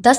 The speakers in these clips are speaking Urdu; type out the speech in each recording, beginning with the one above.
10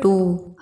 2।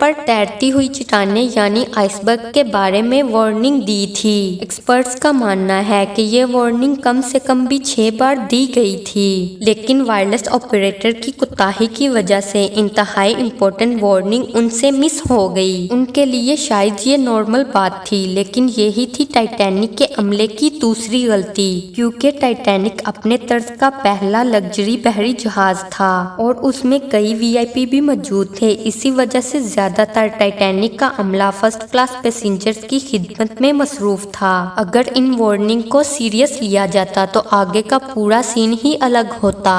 پر تیرتی ہوئی چٹانیں یعنی آئس برگ کے بارے میں وارننگ دی تھی۔ ایکسپرٹس کا ماننا ہے کہ یہ وارننگ کم سے کم بھی 6 بار دی گئی تھی، لیکن وائرلیس آپریٹر کی کوتاہی کی وجہ سے انتہائی امپورٹنٹ وارننگ ان سے مس ہو گئی۔ ان کے لیے شاید یہ نارمل بات تھی، لیکن یہی تھی ٹائٹینک کے عملے کی دوسری غلطی، کیونکہ ٹائٹینک اپنے طرز کا پہلا لگژری بحری جہاز تھا اور اس میں کئی VIP بھی موجود تھے۔ اسی وجہ سے زیادہ تر ٹائٹینک کا عملہ فرسٹ کلاس پیسنجرز کی خدمت میں مصروف تھا۔ اگر ان وارننگ کو سیریس لیا جاتا تو آگے کا پورا سین ہی الگ ہوتا۔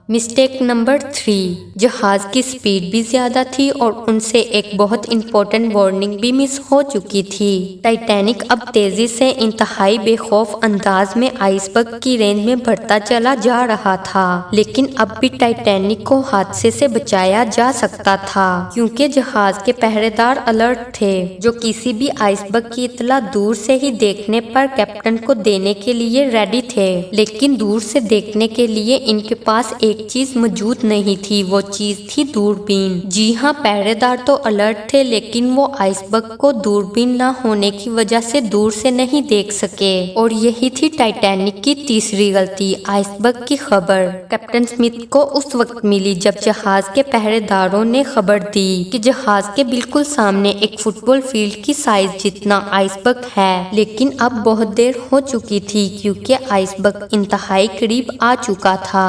مسٹیک نمبر 3، جہاز کی سپیڈ بھی زیادہ تھی اور ان سے ایک بہت امپورٹنٹ وارننگ بھی مس ہو چکی تھی۔ ٹائٹینک اب تیزی سے انتہائی بے خوف انداز میں آئس برگ کی رینج میں بڑھتا چلا جا رہا تھا، لیکن اب بھی ٹائٹینک کو حادثے سے بچایا جا سکتا تھا، کیونکہ جہاز کے پہرے دار الرٹ تھے، جو کسی بھی آئس برگ کی اطلاع دور سے ہی دیکھنے پر کیپٹن کو دینے کے لیے ریڈی تھے۔ لیکن دور سے دیکھنے کے لیے ان کے پاس ایک چیز موجود نہیں تھی، وہ چیز تھی دوربین۔ جی ہاں، پہرے دار تو الرٹ تھے، لیکن وہ آئس برگ کو دوربین نہ ہونے کی وجہ سے دور سے نہیں دیکھ سکے، اور یہی تھی ٹائٹینک کی تیسری غلطی۔ آئس برگ کی خبر کیپٹن اسمتھ کو اس وقت ملی جب جہاز کے پہرے داروں نے خبر دی کہ جہاز کے بالکل سامنے ایک فٹ بال فیلڈ کی سائز جتنا آئس برگ ہے، لیکن اب بہت دیر ہو چکی تھی کیونکہ آئس برگ انتہائی قریب آ چکا تھا۔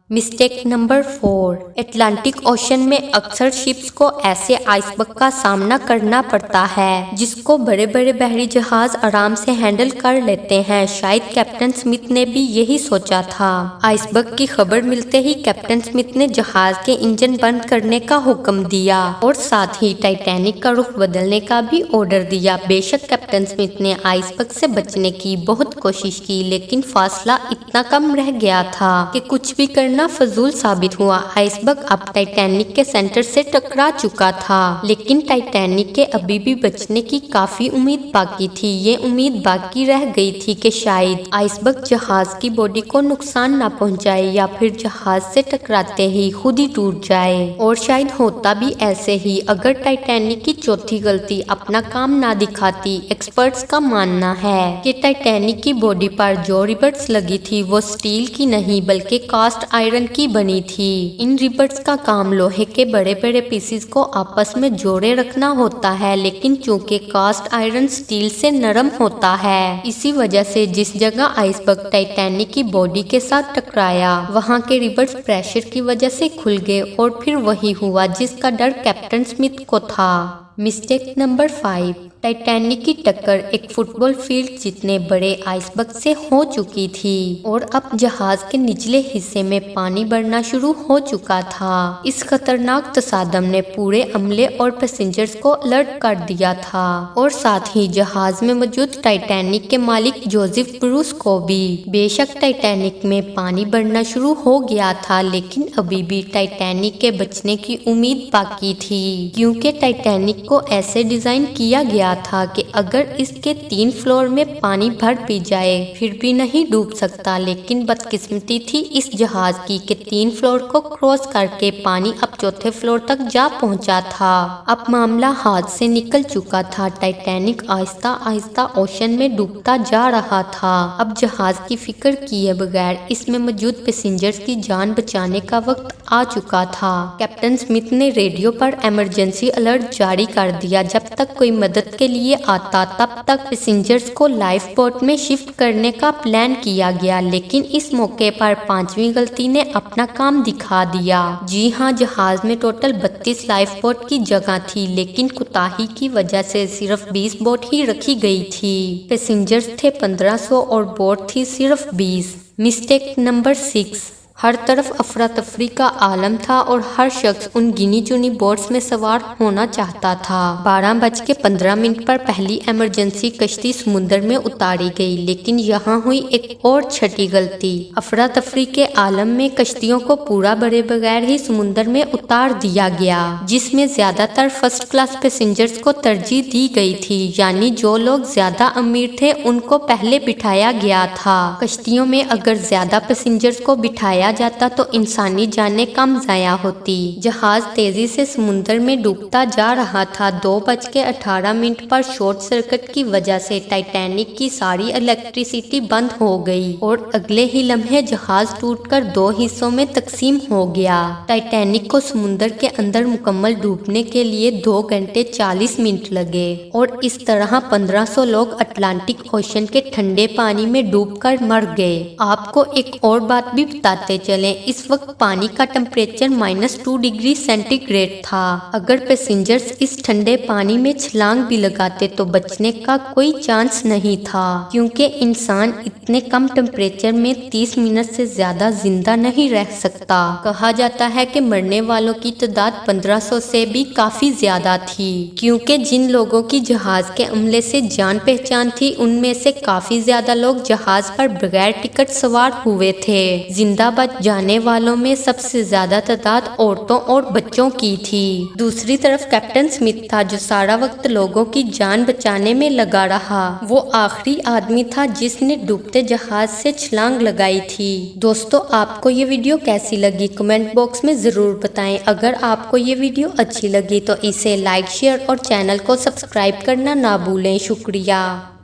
مسٹیک نمبر 4، اٹلانٹک اوشن میں اکثر شپس کو ایسے آئس برگ کا سامنا کرنا پڑتا ہے جس کو بڑے بڑے بحری جہاز آرام سے ہینڈل کر لیتے ہیں۔ شاید کیپٹن اسمتھ نے بھی یہی سوچا تھا۔ آئس برگ کی خبر ملتے ہی کیپٹن اسمتھ نے جہاز کے انجن بند کرنے کا حکم دیا اور ساتھ ہی ٹائٹینک کا رخ بدلنے کا بھی آرڈر دیا۔ بے شک کیپٹن اسمتھ نے آئس برگ سے بچنے کی بہت کوشش کی، لیکن فاصلہ اتنا کم رہ گیا تھا کہ کچھ بھی کرنا فضول ثابت ہوا۔ آئس برگ اب ٹائٹینک کے سینٹر سے ٹکرا چکا تھا، لیکن ٹائٹینک کے ابھی بھی بچنے کی کافی امید باقی تھی۔ یہ امید باقی رہ گئی تھی کہ شاید آئس برگ جہاز کی باڈی کو نقصان نہ پہنچائے یا پھر جہاز سے ٹکراتے ہی خود ہی ٹوٹ جائے، اور شاید ہوتا بھی ایسے ہی اگر ٹائٹینک کی چوتھی غلطی اپنا کام نہ دکھاتی۔ ایکسپرٹس کا ماننا ہے کہ ٹائٹینک کی باڈی پر جو ریبٹس لگی تھی وہ سٹیل کی نہیں بلکہ کاسٹ آئرن کی بنی تھی۔ ان ریبٹس کا کام لوہے کے بڑے بڑے پیسز کو آپس میں جوڑے رکھنا ہوتا ہے، لیکن چونکہ کاسٹ آئرن سٹیل سے نرم ہوتا ہے، اسی وجہ سے جس جگہ آئس برگ ٹائٹینک کی باڈی کے ساتھ ٹکرایا وہاں کے ریبٹس پریشر کی وجہ سے کھل گئے، اور پھر وہی ہوا جس کا ڈر کیپٹن اسمتھ کو تھا۔ مسٹیک نمبر 5، ٹائٹینک کی ٹکر ایک فٹ بال فیلڈ جتنے بڑے آئس برگ سے ہو چکی تھی، اور اب جہاز کے نچلے حصے میں پانی بڑھنا شروع ہو چکا تھا۔ اس خطرناک تصادم نے پورے عملے اور پیسنجرز کو الرٹ کر دیا تھا، اور ساتھ ہی جہاز میں موجود ٹائٹینک کے مالک جوزف بروس کو بھی۔ بے شک ٹائٹینک میں پانی بڑھنا شروع ہو گیا تھا، لیکن ابھی بھی ٹائٹینک کے بچنے کی امید باقی تھی، کیونکہ ٹائٹینک کو ایسے ڈیزائن کیا گیا تھا کہ اگر اس کے 3 فلور میں پانی بھر بھی جائے پھر بھی نہیں ڈوب سکتا، لیکن بدقسمتی تھی اس جہاز کی کہ 3 فلور کو کراس کر کے پانی اب 4تھے فلور تک جا پہنچا تھا۔ اب معاملہ ہاتھ سے نکل چکا تھا۔ ٹائٹینک آہستہ آہستہ اوشن میں ڈوبتا جا رہا تھا۔ اب جہاز کی فکر کیے بغیر اس میں موجود پیسنجرز کی جان بچانے کا وقت آ چکا تھا۔ کیپٹن اسمتھ نے ریڈیو پر ایمرجنسی الرٹ جاری کر دیا۔ جب تک کوئی مدد کے لیے آتا تب تک پیسنجرز کو لائف بوٹ میں شفٹ کرنے کا پلان کیا گیا، لیکن اس موقع پر 5ویں غلطی نے اپنا کام دکھا دیا۔ جی ہاں، جہاز میں ٹوٹل 32 لائف بوٹ کی جگہ تھی، لیکن کوتاہی کی وجہ سے صرف 20 بوٹ ہی رکھی گئی تھی۔ پیسنجرز تھے 1500 اور بوٹ تھی صرف 20۔ مسٹیک نمبر 6، ہر طرف افراتفری کا عالم تھا اور ہر شخص ان گنی چنی بوٹس میں سوار ہونا چاہتا تھا۔ 12:15 پر پہلی ایمرجنسی کشتی سمندر میں اتاری گئی، لیکن یہاں ہوئی ایک اور چھٹی غلطی۔ افراتفری کے عالم میں کشتیوں کو پورا بھرے بغیر ہی سمندر میں اتار دیا گیا، جس میں زیادہ تر فرسٹ کلاس پیسنجرز کو ترجیح دی گئی تھی، یعنی جو لوگ زیادہ امیر تھے ان کو پہلے بٹھایا گیا تھا۔ کشتیوں میں اگر زیادہ پیسنجرز کو بٹھایا بچایا جاتا تو انسانی جانیں کم ضائع ہوتی۔ جہاز تیزی سے سمندر میں ڈوبتا جا رہا تھا۔ 2:18 پر شارٹ سرکٹ کی وجہ سے ٹائٹینک کی ساری الیکٹریسٹی بند ہو گئی اور اگلے ہی لمحے جہاز ٹوٹ کر 2 حصوں میں تقسیم ہو گیا۔ ٹائٹینک کو سمندر کے اندر مکمل ڈوبنے کے لیے 2 گھنٹے 40 منٹ لگے اور اس طرح 1500 لوگ اٹلانٹک اوشن کے ٹھنڈے پانی میں ڈوب کر مر گئے۔ آپ کو ایک اور بات بھی بتاتے چلیں، اس وقت پانی کا ٹمپریچر -2 ڈگری سینٹی گریڈ تھا۔ اگر پیسنجرز اس ٹھنڈے پانی میں چھلانگ بھی لگاتے تو بچنے کا کوئی چانس نہیں تھا، کیونکہ انسان اتنے کم ٹمپریچر میں 30 منٹ سے زیادہ زندہ نہیں رہ سکتا۔ کہا جاتا ہے کہ مرنے والوں کی تعداد 1500 سے بھی کافی زیادہ تھی، کیونکہ جن لوگوں کی جہاز کے عملے سے جان پہچان تھی ان میں سے کافی زیادہ لوگ جہاز پر بغیر ٹکٹ سوار ہوئے تھے۔ زندہ بچ جانے والوں میں سب سے زیادہ تعداد عورتوں اور بچوں کی تھی۔ دوسری طرف کیپٹن اسمتھ تھا جو سارا وقت لوگوں کی جان بچانے میں لگا رہا۔ وہ آخری آدمی تھا جس نے ڈوبتے جہاز سے چھلانگ لگائی تھی۔ دوستو، آپ کو یہ ویڈیو کیسی لگی کمنٹ باکس میں ضرور بتائیں۔ اگر آپ کو یہ ویڈیو اچھی لگی تو اسے لائک، شیئر اور چینل کو سبسکرائب کرنا نہ بھولیں۔ شکریہ۔